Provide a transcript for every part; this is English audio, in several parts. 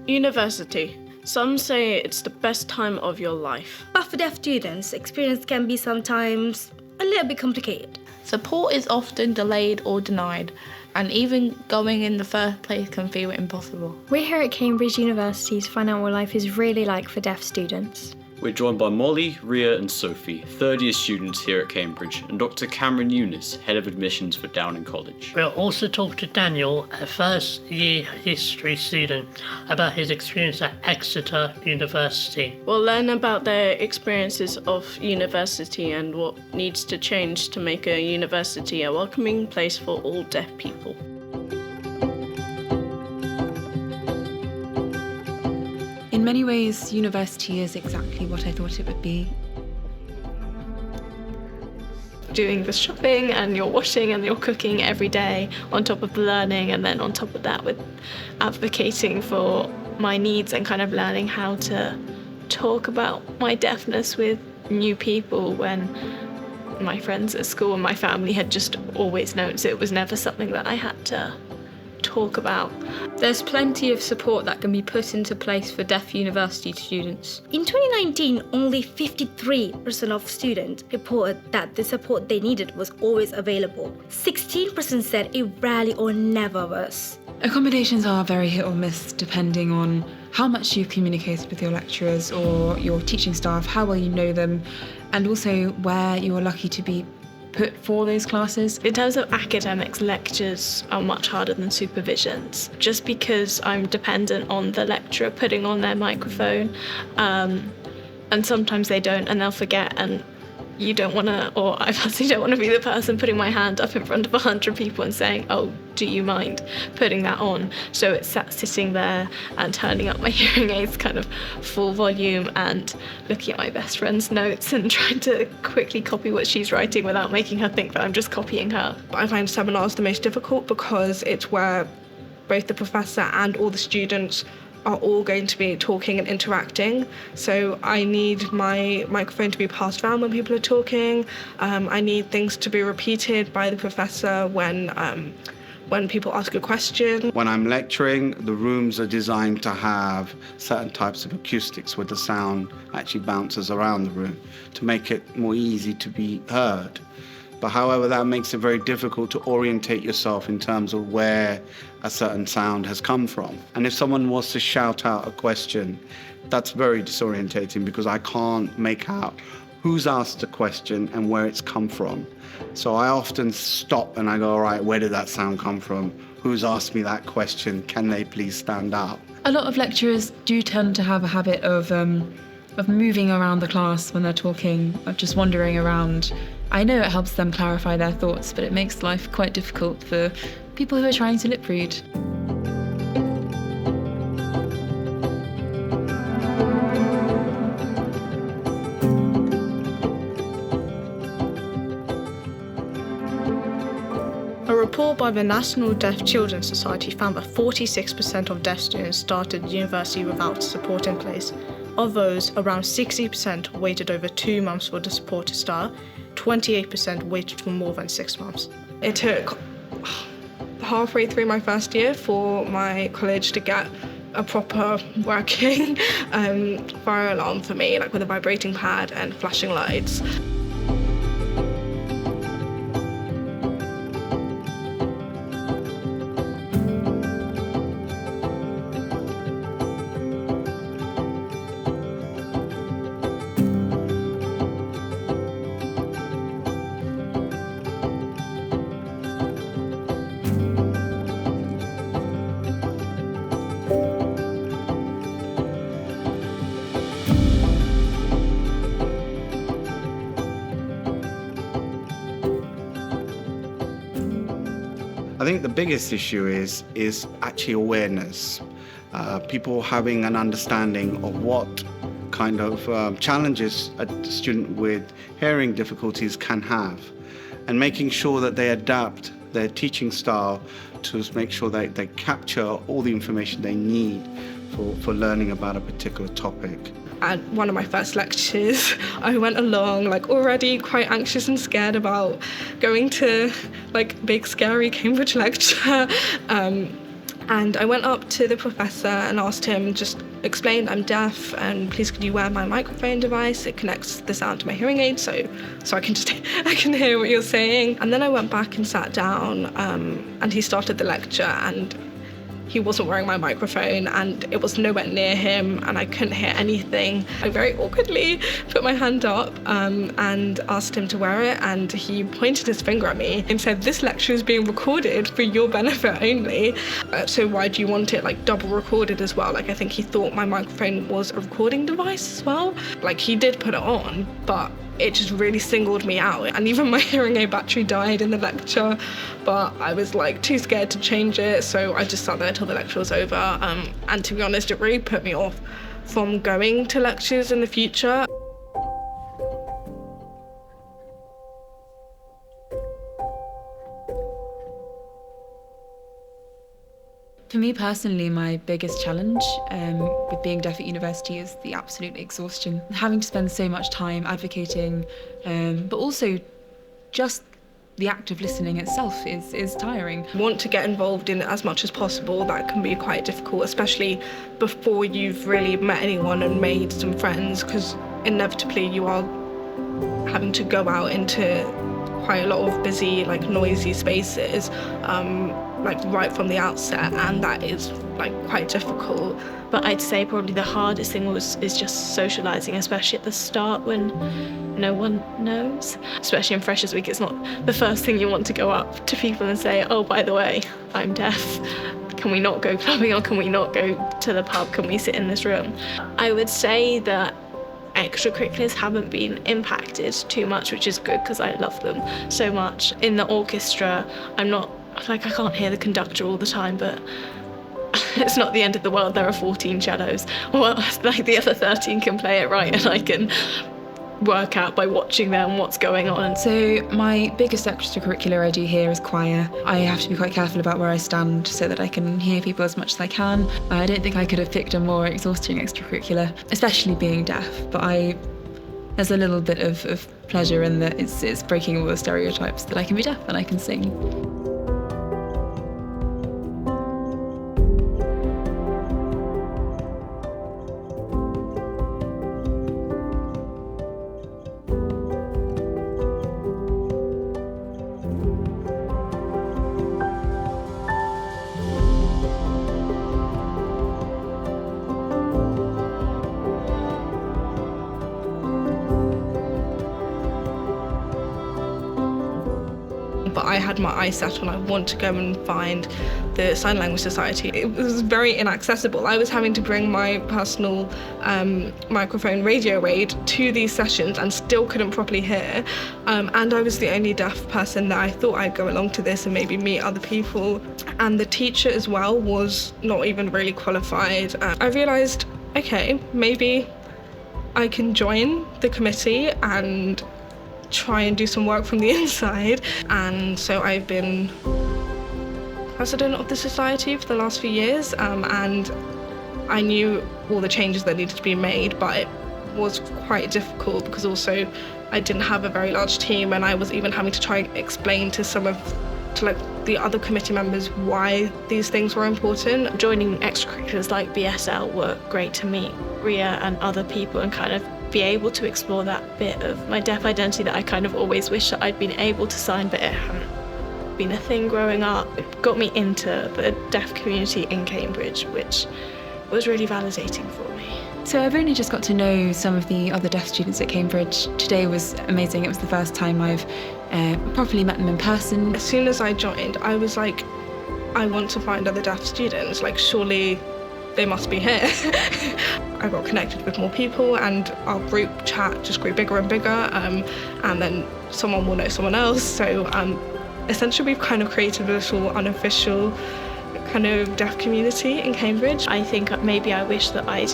University. Some say it's the best time of your life. But for deaf students, experience can be sometimes a little bit complicated. Support is often delayed or denied, and even going in the first place can feel impossible. We're here at Cambridge University to find out what life is really like for deaf students. We're joined by Molly, Ria and Sophie, third-year students here at Cambridge, and Dr. Cameron Eunice, Head of Admissions for Downing College. We'll also talk to Daniel, a first-year history student, about his experience at Exeter University. We'll learn about their experiences of university and what needs to change to make a university a welcoming place for all deaf people. In many ways, university is exactly what I thought it would be. Doing the shopping and your washing and your cooking every day on top of the learning, and then on top of that with advocating for my needs and kind of learning how to talk about my deafness with new people when my friends at school and my family had just always known, so it was never something that I had to talk about. There's plenty of support that can be put into place for deaf university students. In 2019, only 53% of students reported that the support they needed was always available. 16% said it rarely or never was. Accommodations are very hit or miss depending on how much you've communicated with your lecturers or your teaching staff, how well you know them, and also where you're lucky to be put for those classes. In terms of academics, lectures are much harder than supervisions, just because I'm dependent on the lecturer putting on their microphone, and sometimes they don't and they'll forget, and you don't want to, or I personally don't want to be the person putting my hand up in front of 100 people and saying, oh, do you mind putting that on? So it's sitting there and turning up my hearing aids kind of full volume and looking at my best friend's notes and trying to quickly copy what she's writing without making her think that I'm just copying her. I find seminars the most difficult because it's where both the professor and all the students are all going to be talking and interacting. So I need my microphone to be passed around when people are talking. I need things to be repeated by the professor when people ask a question. When I'm lecturing, the rooms are designed to have certain types of acoustics where the sound actually bounces around the room to make it more easy to be heard. But however, that makes it very difficult to orientate yourself in terms of where a certain sound has come from. And if someone was to shout out a question, that's very disorientating because I can't make out who's asked the question and where it's come from. So I often stop and I go, all right, where did that sound come from? Who's asked me that question? Can they please stand up? A lot of lecturers do tend to have a habit of moving around the class when they're talking, of just wandering around. I know it helps them clarify their thoughts, but it makes life quite difficult for people who are trying to lip read. A report by the National Deaf Children's Society found that 46% of deaf students started university without support in place. Of those, around 60% waited over 2 months for the support to start. 28% waited for more than 6 months. It took halfway through my first year for my college to get a proper working fire alarm for me, like with a vibrating pad and flashing lights. I think the biggest issue is actually awareness. People having an understanding of what kind of challenges a student with hearing difficulties can have, and making sure that they adapt their teaching style to make sure they capture all the information they need for learning about a particular topic. At one of my first lectures, I went along already quite anxious and scared about going to big scary Cambridge lecture. And I went up to the professor and asked him, just explain I'm deaf and please could you wear my microphone device? It connects the sound to my hearing aid so I can hear what you're saying. And then I went back and sat down and he started the lecture and he wasn't wearing my microphone and it was nowhere near him and I couldn't hear anything. I very awkwardly put my hand up and asked him to wear it, and he pointed his finger at me and said, "This lecture is being recorded for your benefit only, so why do you want it like double recorded as well?" Like I think he thought my microphone was a recording device as well. Like he did put it on, but it just really singled me out, and even my hearing aid battery died in the lecture, but I was like too scared to change it, so I just sat there till the lecture was over, and to be honest it really put me off from going to lectures in the future. For me personally, my biggest challenge with being deaf at university is the absolute exhaustion. Having to spend so much time advocating, but also just the act of listening itself is tiring. Want to get involved in it as much as possible. That can be quite difficult, especially before you've really met anyone and made some friends, because inevitably you are having to go out into quite a lot of busy, like noisy spaces, like right from the outset, and that is like quite difficult. But I'd say probably the hardest thing is just socialising, especially at the start when no one knows. Especially in Freshers Week, it's not the first thing you want to go up to people and say, "Oh, by the way, I'm deaf. Can we not go clubbing, or can we not go to the pub? Can we sit in this room?" I would say that extracurriculars haven't been impacted too much, which is good because I love them so much. In the orchestra, I can't hear the conductor all the time, but it's not the end of the world. There are 14 cellos. Well, like the other 13 can play it right, and I can work out by watching them what's going on. So my biggest extracurricular I do here is choir. I have to be quite careful about where I stand so that I can hear people as much as I can. I don't think I could have picked a more exhausting extracurricular, especially being deaf, but there's a little bit of pleasure in that it's breaking all the stereotypes that I can be deaf and I can sing. But I had my eyes set on I want to go and find the Sign Language Society. It was very inaccessible. I was having to bring my personal microphone radio aid to these sessions and still couldn't properly hear. And I was the only deaf person that I thought I'd go along to this and maybe meet other people. And the teacher as well was not even really qualified. I realised, okay, maybe I can join the committee and try and do some work from the inside. And so I've been president of the society for the last few years, and I knew all the changes that needed to be made, but it was quite difficult because also I didn't have a very large team, and I was even having to try and explain to the other committee members why these things were important. Joining extracurriculars like BSL were great to meet Ria and other people and kind of be able to explore that bit of my deaf identity that I kind of always wished that I'd been able to sign, but it hadn't been a thing growing up. It got me into the deaf community in Cambridge, which was really validating for me. So I've only just got to know some of the other deaf students at Cambridge. Today was amazing. It was the first time I've properly met them in person. As soon as I joined, I was like, I want to find other deaf students. Like, surely they must be here. I got connected with more people, and our group chat just grew bigger and bigger, and then someone will know someone else. So essentially we've kind of created a little unofficial kind of deaf community in Cambridge. I think maybe I wish that I'd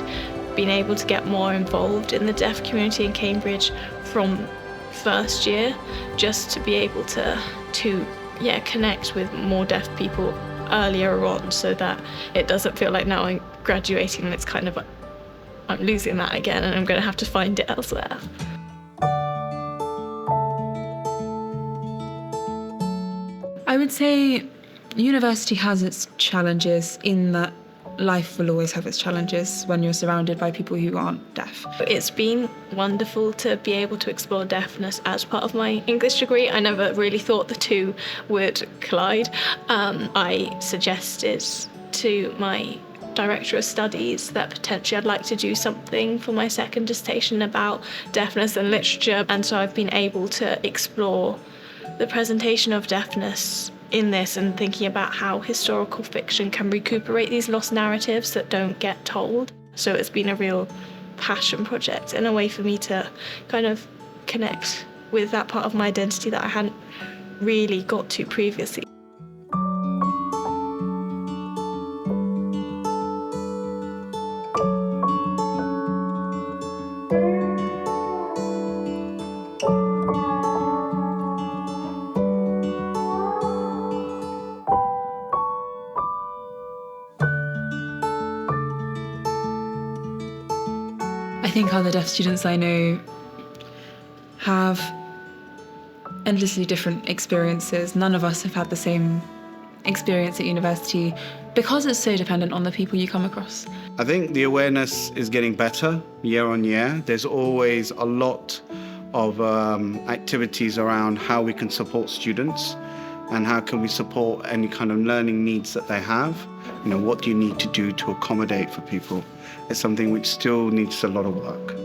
been able to get more involved in the deaf community in Cambridge from first year, just to be able to connect with more deaf people earlier on, so that it doesn't feel like now I'm graduating and it's kind of I'm losing that again and I'm going to have to find it elsewhere. I would say University has its challenges in that life will always have its challenges when you're surrounded by people who aren't deaf. It's been wonderful to be able to explore deafness as part of my English degree. I never really thought the two would collide. I suggested to my Director of Studies that potentially I'd like to do something for my second dissertation about deafness and literature, and so I've been able to explore the presentation of deafness in this and thinking about how historical fiction can recuperate these lost narratives that don't get told. So it's been a real passion project and a way for me to kind of connect with that part of my identity that I hadn't really got to previously. I think other deaf students I know have endlessly different experiences. None of us have had the same experience at university because it's so dependent on the people you come across. I think the awareness is getting better year on year. There's always a lot of activities around how we can support students and how can we support any kind of learning needs that they have. You know, what do you need to do to accommodate for people? It's something which still needs a lot of work.